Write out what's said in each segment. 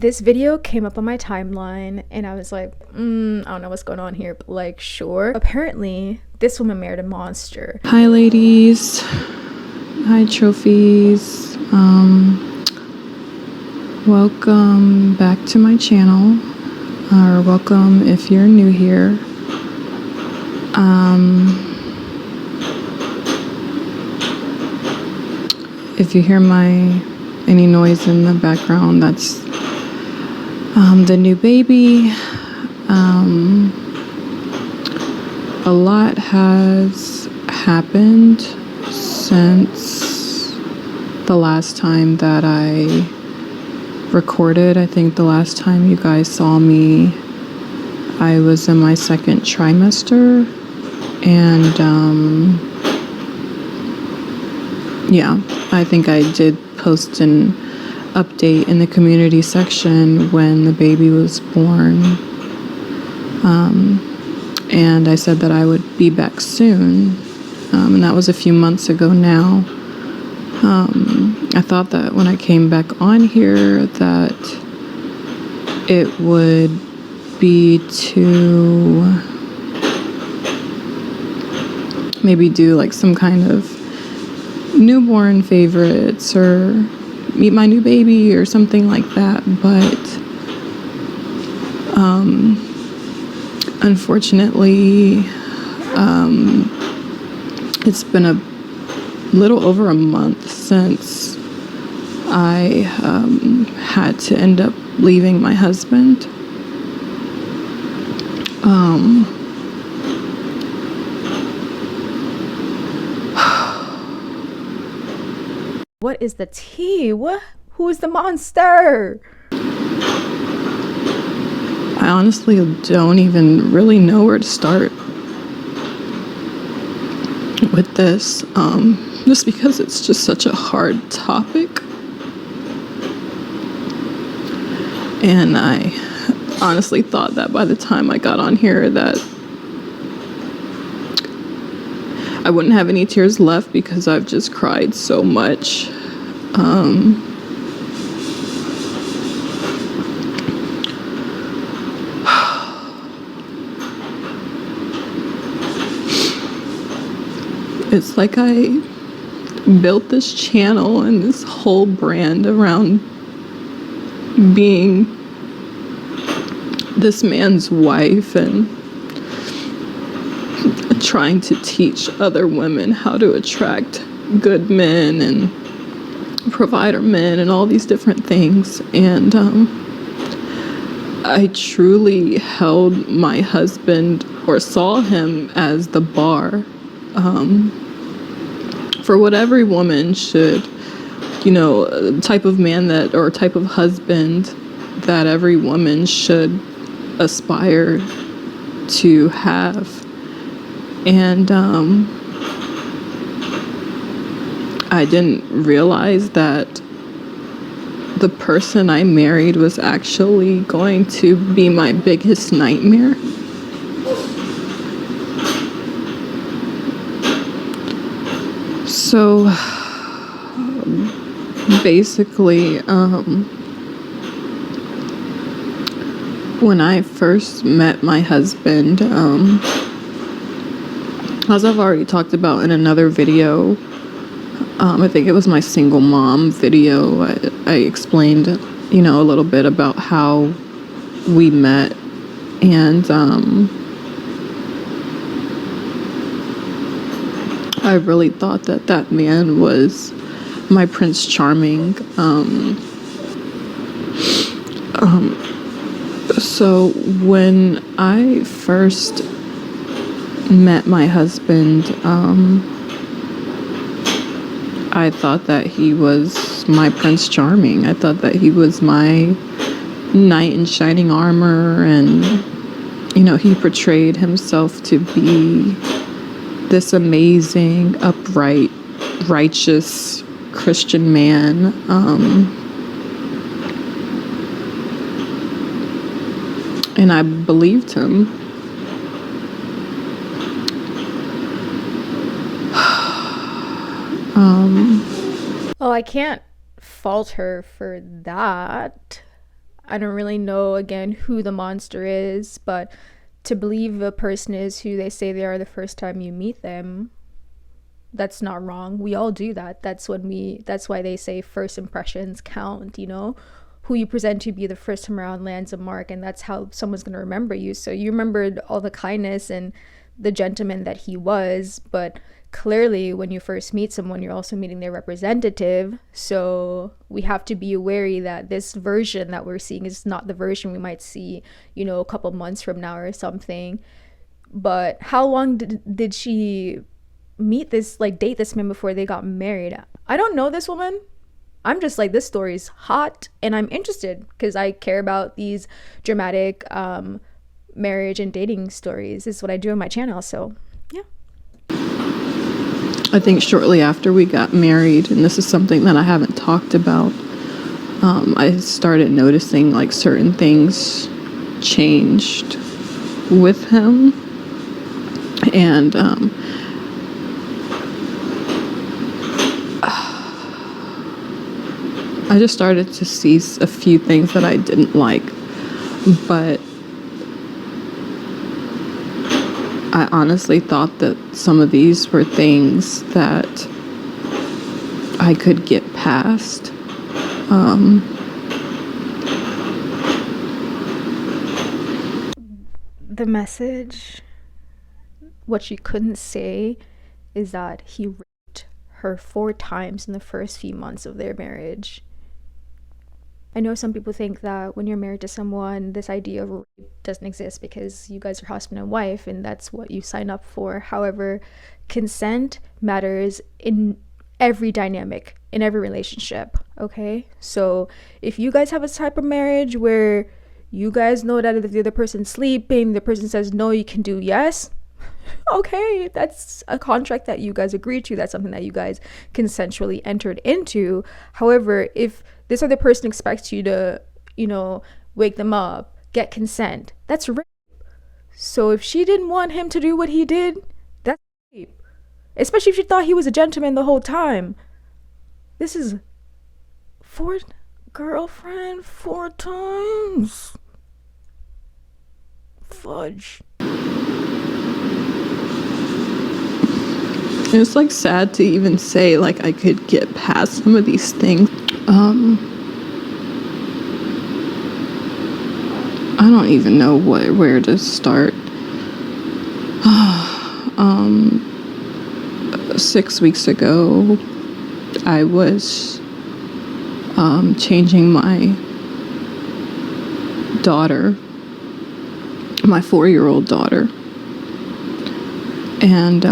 this video came up on my timeline and I was like, I don't know what's going on here, but like, sure. Apparently, this woman married a monster. Hi ladies, hi trophies, welcome back to my channel, or welcome if you're new here. If you hear any noise in the background, that's the new baby. A lot has happened since the last time that I recorded. I think the last time you guys saw me, I was in my second trimester, and yeah, I think I did post an update in the community section when the baby was born, and I said that I would be back soon, and that was a few months ago now. I thought that when I came back on here that it would be to maybe do like some kind of newborn favorites or meet my new baby or something like that, but unfortunately it's been a little over a month since I had to end up leaving my husband. What is the tea? Who is the monster? I honestly don't even really know where to start with this, just because it's just such a hard topic. And I honestly thought that by the time I got on here that I wouldn't have any tears left because I've just cried so much. It's like I built this channel and this whole brand around being this man's wife and trying to teach other women how to attract good men and provider men and all these different things. And I truly held my husband, or saw him, as the bar for what every woman should, type of man that, or type of husband that every woman should aspire to have. And I didn't realize that the person I married was actually going to be my biggest nightmare. So basically, when I first met my husband, as I've already talked about in another video, I think it was my single mom video, I explained, a little bit about how we met. And I really thought that that man was my Prince Charming. So when I first met my husband, I thought that he was my Prince Charming. I thought that he was my knight in shining armor, and he portrayed himself to be this amazing, upright, righteous Christian man. And I believed him. Well, I can't fault her for that. I don't really know again who the monster is, but to believe a person is who they say they are the first time you meet them, that's not wrong. We all do that. That's why they say first impressions count, you know? Who you present to be the first time around lands a mark, and that's how someone's going to remember you. So you remembered all the kindness and the gentleman that he was, but clearly when you first meet someone, you're also meeting their representative. So we have to be wary that this version that we're seeing is not the version we might see, you know, a couple months from now or something. But how long did she meet this, like date this man before they got married? I don't know this woman. I'm just like, this story's hot and I'm interested because I care about these dramatic marriage and dating stories. This is what I do on my channel. So yeah. I think shortly after we got married, and this is something that I haven't talked about, I started noticing like certain things changed with him. And I just started to see a few things that I didn't like, but I honestly thought that some of these were things that I could get past. The message, what she couldn't say, is that he raped her 4 times in the first few months of their marriage. I know some people think that when you're married to someone, this idea of rape doesn't exist because you guys are husband and wife and that's what you sign up for. However, consent matters in every dynamic, in every relationship, okay? So if you guys have a type of marriage where you guys know that if the other person's sleeping, the person says no, you can do yes, okay, that's a contract that you guys agreed to. That's something that you guys consensually entered into. However, if this other person expects you to, you know, wake them up, get consent, that's rape. So if she didn't want him to do what he did, that's rape. Especially if she thought he was a gentleman the whole time. This is 4 girlfriend 4 times. Fudge. It's like sad to even say like I could get past some of these things. I don't even know where to start. 6 weeks ago, I was changing my daughter, my 4-year-old daughter, and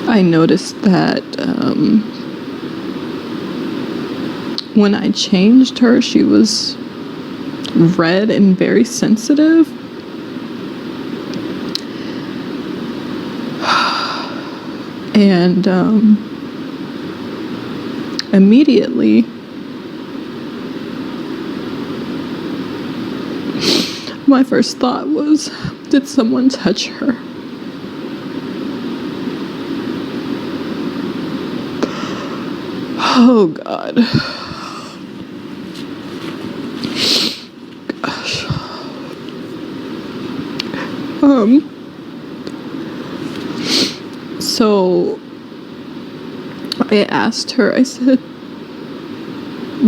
I noticed that when I changed her, she was red and very sensitive. And immediately, my first thought was, did someone touch her? Oh God. Gosh. So I asked her, I said,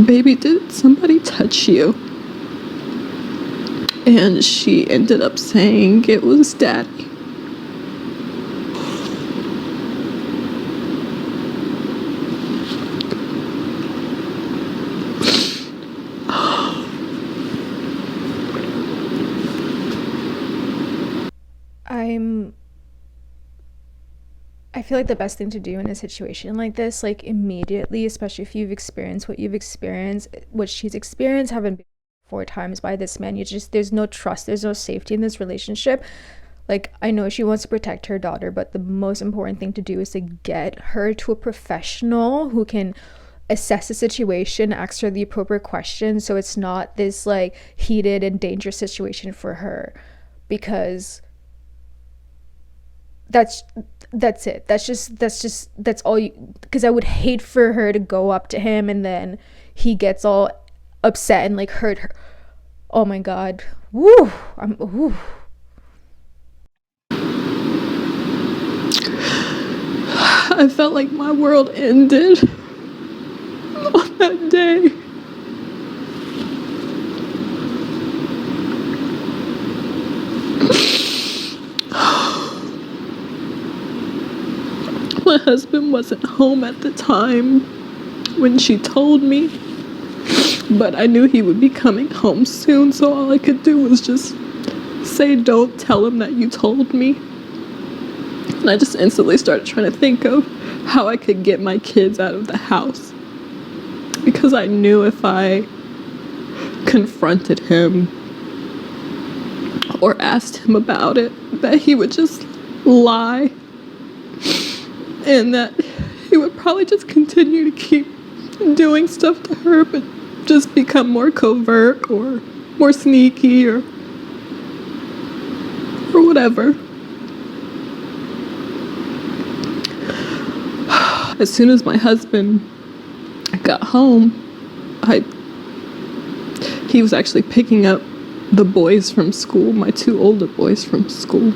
baby, did somebody touch you? And she ended up saying it was daddy. I feel like the best thing to do in a situation like this, like immediately, especially if you've experienced what you've experienced, what she's experienced, having been 4 times by this man, there's no trust, there's no safety in this relationship. Like, I know she wants to protect her daughter, but the most important thing to do is to get her to a professional who can assess the situation, ask her the appropriate questions, so it's not this like heated and dangerous situation for her, because that's it. That's all you, because I would hate for her to go up to him and then, he gets all upset and like hurt her. Oh my god. Woo. Woo. I felt like my world ended on that day. My husband wasn't home at the time when she told me, but I knew he would be coming home soon, so all I could do was just say, "Don't tell him that you told me." And I just instantly started trying to think of how I could get my kids out of the house, because I knew if I confronted him or asked him about it, that he would just lie, and that he would probably just continue to keep doing stuff to her, but just become more covert or more sneaky or whatever. As soon as my husband got home, he was actually picking up the boys from school, my 2 older boys from school.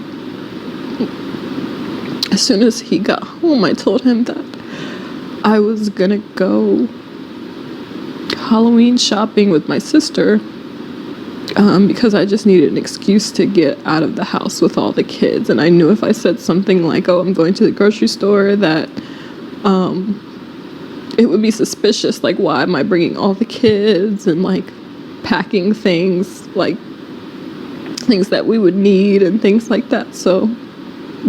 As soon as he got home, I told him that I was gonna go Halloween shopping with my sister, because I just needed an excuse to get out of the house with all the kids. And I knew if I said something like, "Oh, I'm going to the grocery store," that it would be suspicious. Like, why am I bringing all the kids and like packing things, like things that we would need and things like that. So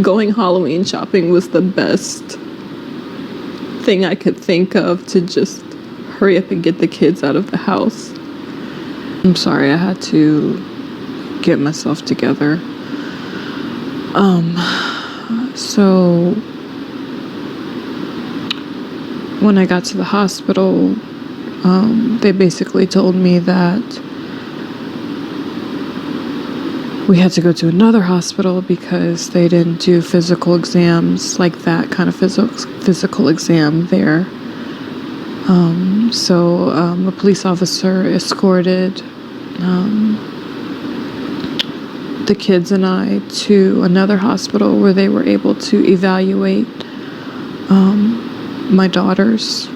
going Halloween shopping was the best thing I could think of to just hurry up and get the kids out of the house. I'm sorry, I had to get myself together. So when I got to the hospital, they basically told me that we had to go to another hospital because they didn't do physical exams, like that kind of physical exam there. So a police officer escorted the kids and I to another hospital where they were able to evaluate my daughters.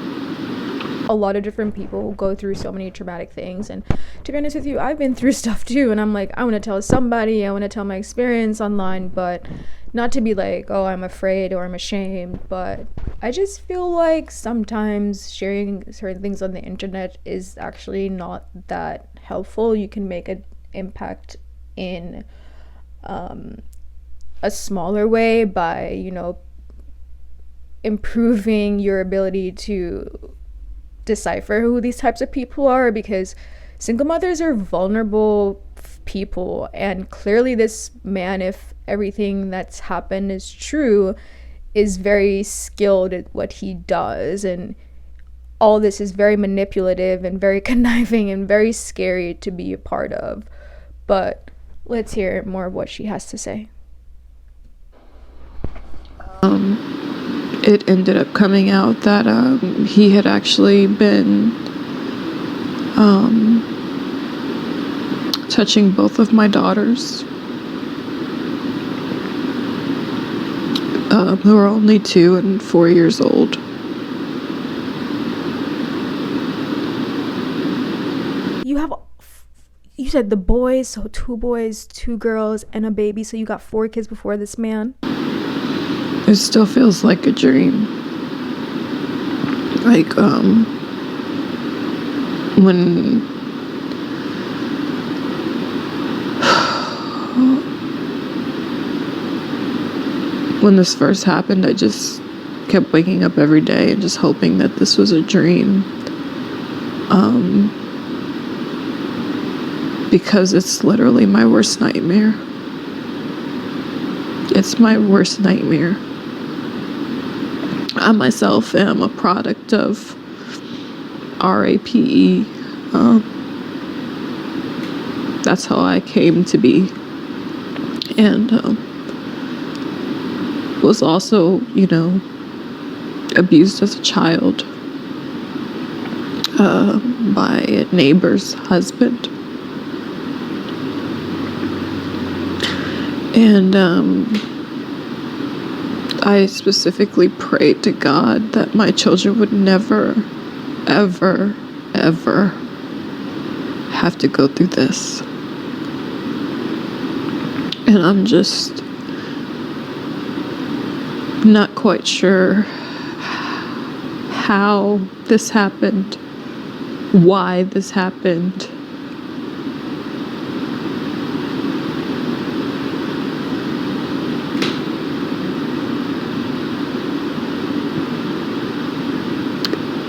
A lot of different people go through so many traumatic things, and to be honest with you, I've been through stuff too, and I'm like, I want to tell somebody, I want to tell my experience online, but not to be like, oh, I'm afraid or I'm ashamed, but I just feel like sometimes sharing certain things on the internet is actually not that helpful. You can make an impact in a smaller way by, improving your ability to decipher who these types of people are, because single mothers are vulnerable people, and clearly this man, if everything that's happened is true, is very skilled at what he does, and all this is very manipulative and very conniving and very scary to be a part of. But let's hear more of what she has to say. It ended up coming out that he had actually been touching both of my daughters, who are only 2 and 4 years old. You said the boys, so 2 boys, 2 girls, and a baby, so you got 4 kids before this man? It still feels like a dream. Like, when this first happened, I just kept waking up every day and just hoping that this was a dream. Because it's literally my worst nightmare. It's my worst nightmare. I myself am a product of RAPE. That's how I came to be. And was also, abused as a child. by a neighbor's husband. And I specifically prayed to God that my children would never, ever, ever have to go through this. And I'm just not quite sure how this happened, why this happened.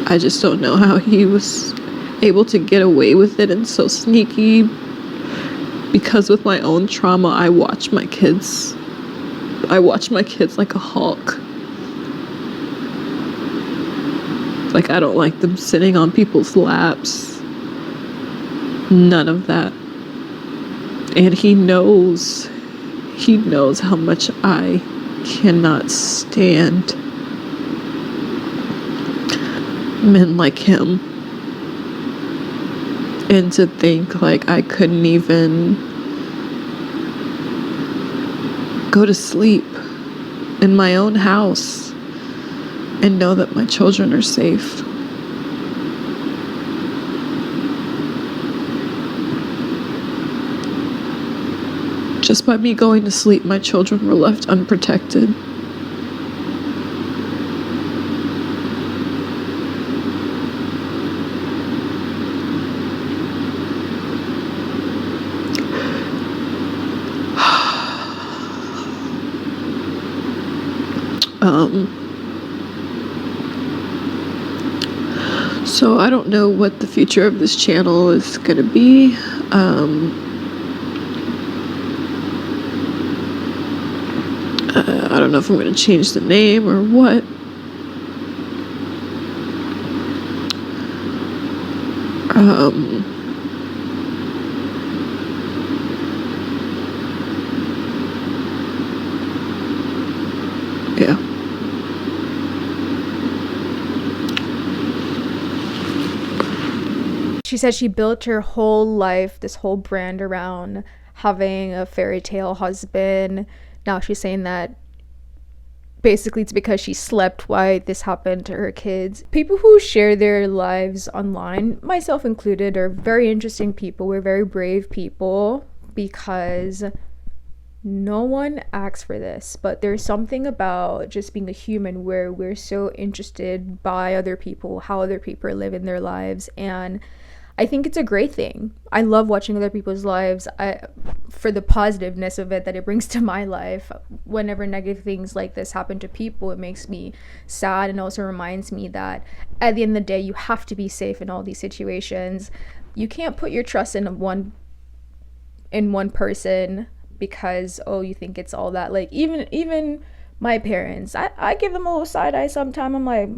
I just don't know how he was able to get away with it and so sneaky, because with my own trauma, I watch my kids like a hawk. Like, I don't like them sitting on people's laps. None of that. And he knows how much I cannot stand men like him. And to think like I couldn't even go to sleep in my own house and know that my children are safe. Just by me going to sleep, my children were left unprotected. So I don't know what the future of this channel is gonna be. I don't know if I'm gonna change the name or what. Yeah. She said she built her whole life, this whole brand around having a fairy tale husband. Now she's saying that basically it's because she slept while this happened to her kids. People who share their lives online, myself included, are very interesting people. We're very brave people because no one asks for this, but there's something about just being a human where we're so interested by other people, how other people are living their lives, and I think it's a great thing. I love watching other people's lives for the positiveness of it that it brings to my life. Whenever negative things like this happen to people, it makes me sad and also reminds me that at the end of the day, you have to be safe in all these situations. You can't put your trust in one person because, oh, you think it's all that. Like, even my parents, I give them a little side eye sometimes. I'm like,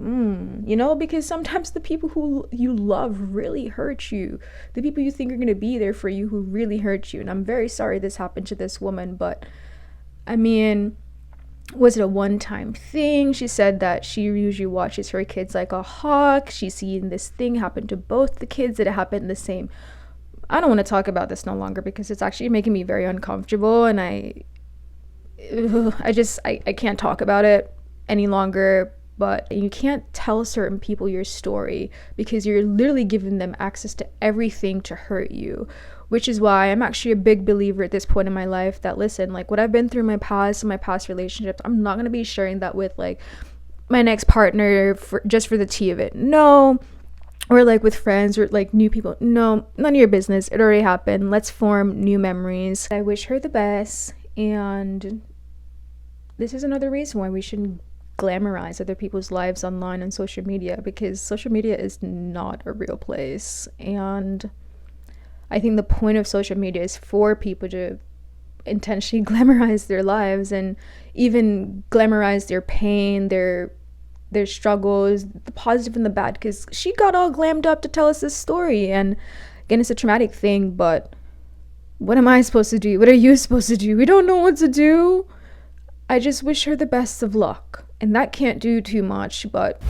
because sometimes the people who you love really hurt you. The people you think are going to be there for you who really hurt you. And I'm very sorry this happened to this woman, but I mean, was it a one-time thing? She said that she usually watches her kids like a hawk. She's seen this thing happen to both the kids. That it happened the same. I don't want to talk about this no longer because it's actually making me very uncomfortable, and I can't talk about it any longer. But you can't tell certain people your story because you're literally giving them access to everything to hurt you, which is why I'm actually a big believer at this point in my life that, listen, like what I've been through in my past and my past relationships, I'm not going to be sharing that with like my next partner just for the tea of it. No. Or like with friends or like new people. No, none of your business. It already happened. Let's form new memories. I wish her the best, and this is another reason why we shouldn't glamorize other people's lives online on social media, because social media is not a real place. And I think the point of social media is for people to intentionally glamorize their lives and even glamorize their pain, their struggles, the positive and the bad, because she got all glammed up to tell us this story. And again, it's a traumatic thing, but what am I supposed to do? What are you supposed to do? We don't know what to do. I just wish her the best of luck, and that can't do too much, but